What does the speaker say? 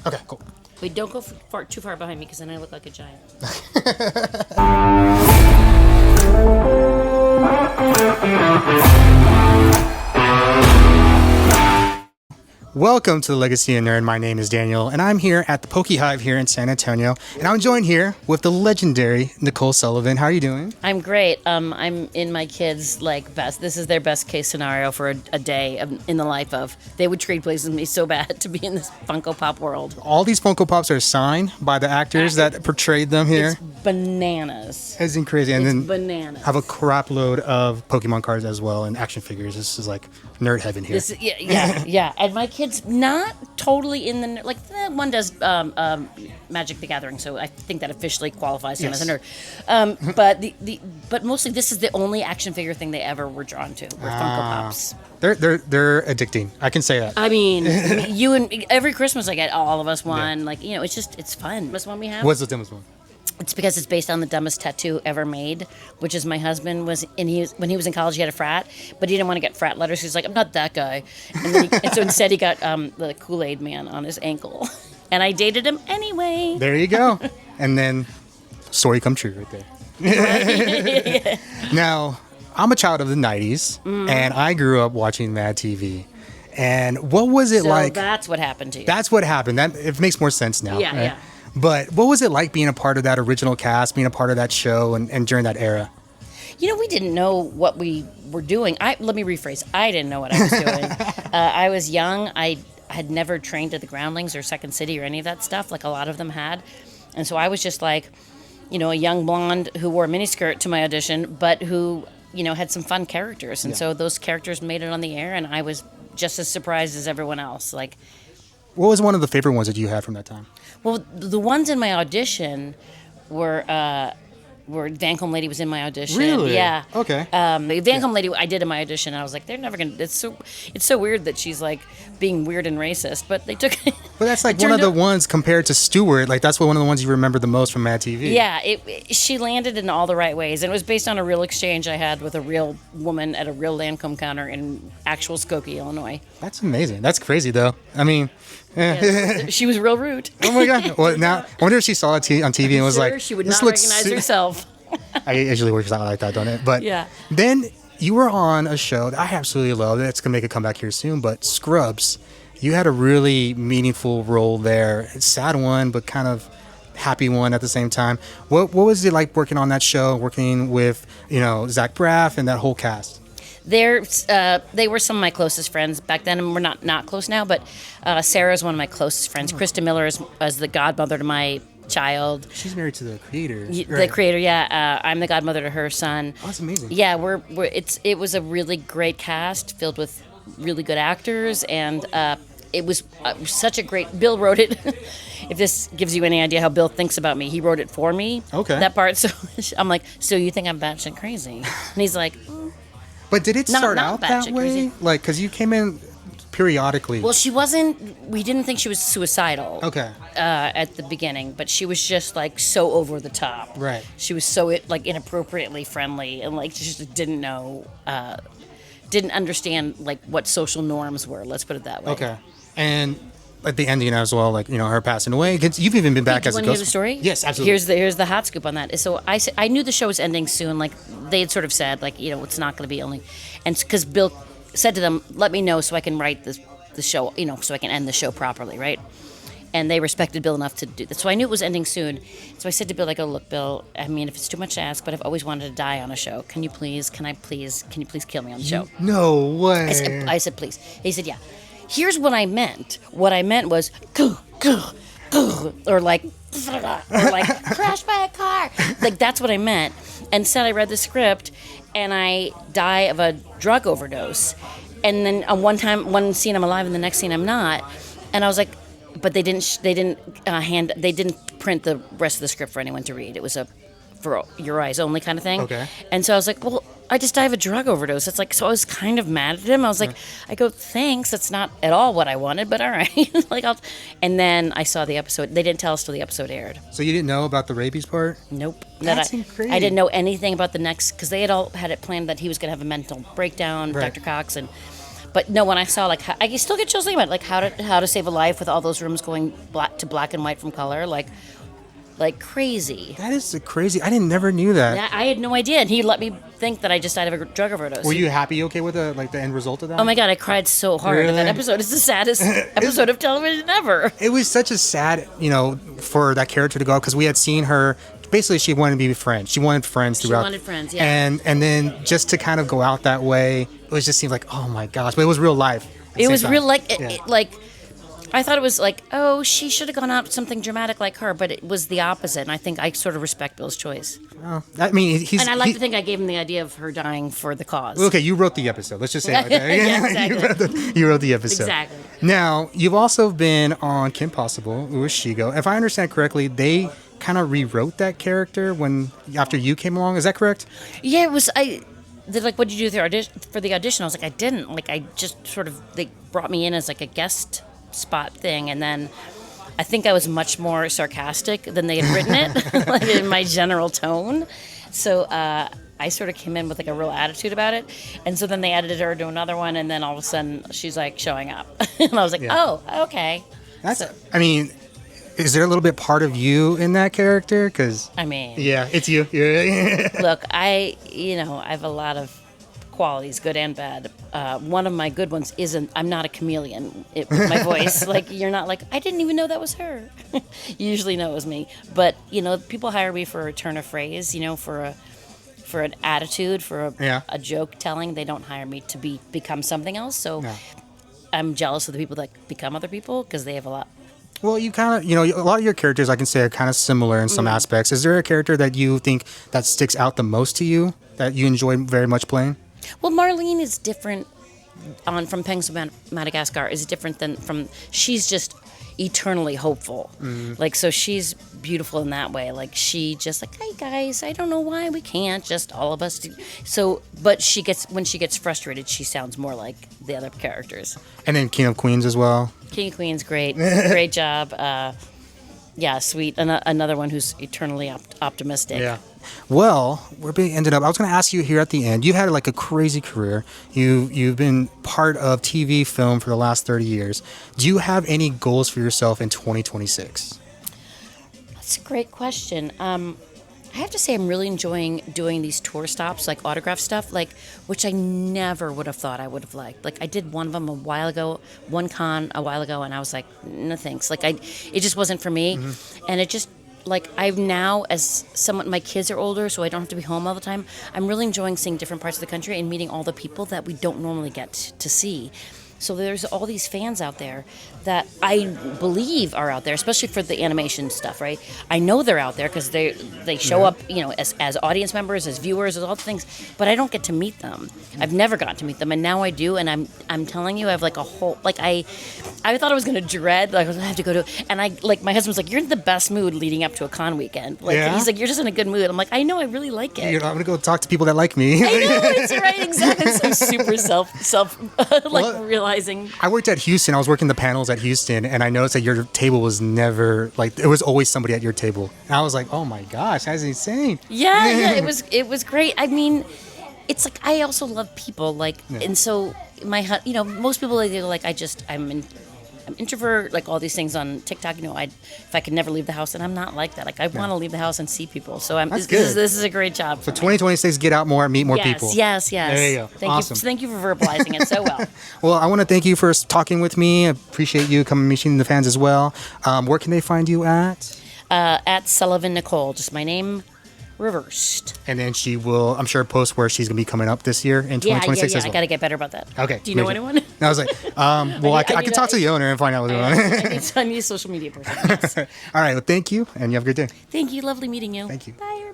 Okay, cool. Wait, don't go too far behind me because then I look like a giant. Welcome to the Legacy of Nerd. My name is Daniel, and I'm here at the Poke Hive here in San Antonio. And I'm joined here with the legendary Nicole Sullivan. How are you doing? I'm great. I'm in my kids' best. This is their best case scenario for a day in the life of. They would trade places with me so bad to be in this Funko Pop world. All these Funko Pops are signed by the actors that portrayed them here. It's bananas. It's crazy. And It's then bananas. have a crap load of Pokemon cards as well and action figures. This is like nerd heaven here. Yeah. And my kids not totally in the one does Magic the Gathering, so I think that officially qualifies him as a nerd. But mostly this is the only action figure thing they ever were drawn to were Funko Pops. They're addicting. I can say that. I mean, you and every Christmas I get all of us one. Yeah. It's fun. This one we have. What's the dumbest one? It's because it's based on the dumbest tattoo ever made, which is my husband when he was in college, he had a frat, but he didn't want to get frat letters. He's like, I'm not that guy. And so instead he got the Kool-Aid Man on his ankle. And I dated him anyway. There you go. And then, story come true right there. Now, I'm a child of the 90s, and I grew up watching MadTV. And what was it like? That's what happened to you. That's what happened. It makes more sense now. Yeah, right? yeah. But what was it like being a part of that original cast, being a part of that show, and during that era? We didn't know what we were doing. Let me rephrase. I didn't know what I was doing. I was young. I had never trained at the Groundlings or Second City or any of that stuff, like a lot of them had. And so I was just like, a young blonde who wore a miniskirt to my audition, but who, had some fun characters. And so those characters made it on the air, and I was just as surprised as everyone else. What was one of the favorite ones that you had from that time? Well, the ones in my audition were Vancombe Lady was in my audition. Really? Yeah. Okay. The Vancombe Lady I did in my audition. And I was like, they're never gonna. It's so weird that she's like being weird and racist, but they took. But that's like one of the ones compared to Stewart. Like that's one of the ones you remember the most from MadTV. Yeah. She landed in all the right ways, and it was based on a real exchange I had with a real woman at a real Lancome counter in actual Skokie, Illinois. That's amazing. That's crazy though. I mean. Yeah, she was real rude. Oh my god! Well, now I wonder if she saw it on TV and was like, she would not recognize herself. I usually works out like that, don't it? But yeah. Then you were on a show that I absolutely love. It's gonna make a comeback here soon. But Scrubs, you had a really meaningful role there. It's a sad one, but kind of happy one at the same time. What was it like working on that show? Working with Zach Braff and that whole cast. They were some of my closest friends back then, and we're not close now. But Sarah's one of my closest friends. Krista Miller is the godmother to my child. She's married to the creator. The creator, yeah. I'm the godmother to her son. Oh, that's amazing. Yeah, it was a really great cast filled with really good actors, and it was such a great. Bill wrote it. If this gives you any idea how Bill thinks about me, he wrote it for me. Okay. That part. So I'm like, so you think I'm batshit crazy? And he's like. But did it start out that way? Crazy. Like, because you came in periodically. Well, she wasn't. We didn't think she was suicidal. Okay. At the beginning, but she was just like so over the top. Right. She was so inappropriately friendly, and she just didn't know, didn't understand what social norms were. Let's put it that way. Okay. And at the ending as well, her passing away. You've even been back as a ghost. Do you want to hear the story? Yes, absolutely. Here's the hot scoop on that. So I knew the show was ending soon. They had sort of said, it's not going to be only, and because Bill said to them, let me know so I can write the show, so I can end the show properly, right? And they respected Bill enough to do that. So I knew it was ending soon. So I said to Bill, look, Bill, I mean, if it's too much to ask, but I've always wanted to die on a show. Can you please kill me on the show? No way. I said, please. He said, yeah. Here's what I meant. What I meant was, or crashed by a car. That's what I meant. And said I read the script, and I die of a drug overdose. And then on one scene I'm alive, and the next scene I'm not. And I was like, but they didn't print the rest of the script for anyone to read. It was for your eyes only kind of thing. Okay. And so I was like, well, I just died of a drug overdose. It's so I was kind of mad at him. I was like, I go, thanks. That's not at all what I wanted, but all right. And then I saw the episode. They didn't tell us till the episode aired. So you didn't know about the rabies part? Nope. That's incredible. I didn't know anything about the next, because they had all had it planned that he was going to have a mental breakdown, right. Dr. Cox, But no, when I saw like I still get chills thinking about it, like how to save a life with all those rooms going black and white from color, like crazy. That is crazy. I didn't never knew that. I had no idea, and he let me think that I just died of a drug overdose. Were you happy? Okay with the end result of that? Oh my god, I cried so hard in that Really? episode. It's the saddest episode of television ever. It was such a sad, for that character to go, because we had seen her. Basically, she wanted to be friends. She wanted friends throughout. She wanted friends, yeah. And then just to kind of go out that way, it was just seemed like, oh my gosh, but it was real life. It was real, Yeah. like I thought it was like, oh, she should have gone out with something dramatic like her, but it was the opposite. And I think I sort of respect Bill's choice. Oh, I mean, And I like to think I gave him the idea of her dying for the cause. Okay, you wrote the episode. Let's just say it like that. Yeah, exactly. You wrote the episode. Exactly. Now, you've also been on Kim Possible, Ueshigo. If I understand correctly, they kind of rewrote that character after you came along. Is that correct? Yeah, it was. They're like, what did you do for the audition? I was like, I didn't. Like, I just sort of, they brought me in as like a guest spot thing, and then I think I was much more sarcastic than they had written it, like in my general tone. So I sort of came in with like a real attitude about it, and so then they edited her to another one, and then all of a sudden she's like showing up, and I was like, oh, okay. I mean, is there a little bit part of you in that character? Because I mean, yeah, it's you. look, I have a lot of qualities, good and bad. One of my good ones isn't, I'm not a chameleon with my voice. Like, you're not like, I didn't even know that was her. You usually know it was me. But, people hire me for a turn of phrase, for an attitude, for a joke telling. They don't hire me to become something else. So I'm jealous of the people that become other people because they have a lot. Well, you kind of, a lot of your characters I can say are kind of similar in some aspects. Is there a character that you think that sticks out the most to you, that you enjoy very much playing? Well, Marlene is different from Penguins of Madagascar, is different than she's just eternally hopeful. Like, so she's beautiful in that way. Like, she just like, hey guys, I don't know why we can't just all of us do. So, but when she gets frustrated, she sounds more like the other characters. And then King of Queens as well. King of Queens, great. Great job. Yeah, sweet. Another one who's eternally optimistic. Yeah. Well, we're being ended up. I was going to ask you here at the end. You've had like a crazy career. You've been part of TV, film for the last 30 years. Do you have any goals for yourself in 2026? That's a great question. I have to say I'm really enjoying doing these tour stops, like autograph stuff, like which I never would have thought I would have liked. Like I did one of them a while ago, one con a while ago, and I was like, no thanks. Like it just wasn't for me, and it just like I've now as someone, my kids are older, so I don't have to be home all the time. I'm really enjoying seeing different parts of the country and meeting all the people that we don't normally get to see. So there's all these fans out there that I believe are out there, especially for the animation stuff, right? I know they're out there because they show up, as audience members, as viewers, as all the things. But I don't get to meet them. I've never gotten to meet them, and now I do. And I'm telling you, I have like a whole I thought I was gonna dread, like I have to go to, and my husband's like, you're in the best mood leading up to a con weekend. Like he's like, you're just in a good mood. I'm like, I know, I really like it. I'm gonna go talk to people that like me. I know, it's right, exactly. So super self realizing. I worked at Houston. I was working the panels at Houston, and I noticed that your table was never like there was always somebody at your table. And I was like, oh my gosh, that's insane. Yeah, it was great. I mean, it's like I also love people, and so most people they go like I'm introvert, like all these things on TikTok. If I could never leave the house, and I'm not like that. Like I want to leave the house and see people. So this is a great job. So 2026, get out more, meet more people. Yes. There you go. Thank you for verbalizing it so well. Well, I want to thank you for talking with me. I appreciate you coming meeting the fans as well. Where can they find you at? At Sullivan Nicole, just my name reversed. And then she will, I'm sure, post where she's going to be coming up this year in 2026 as well. I got to get better about that. Okay. Do you know anyone? And I was like, I can talk to the owner and find out what's going on. I need a social media person. Yes. All right. Well, thank you, and you have a great day. Thank you. Lovely meeting you. Thank you. Bye.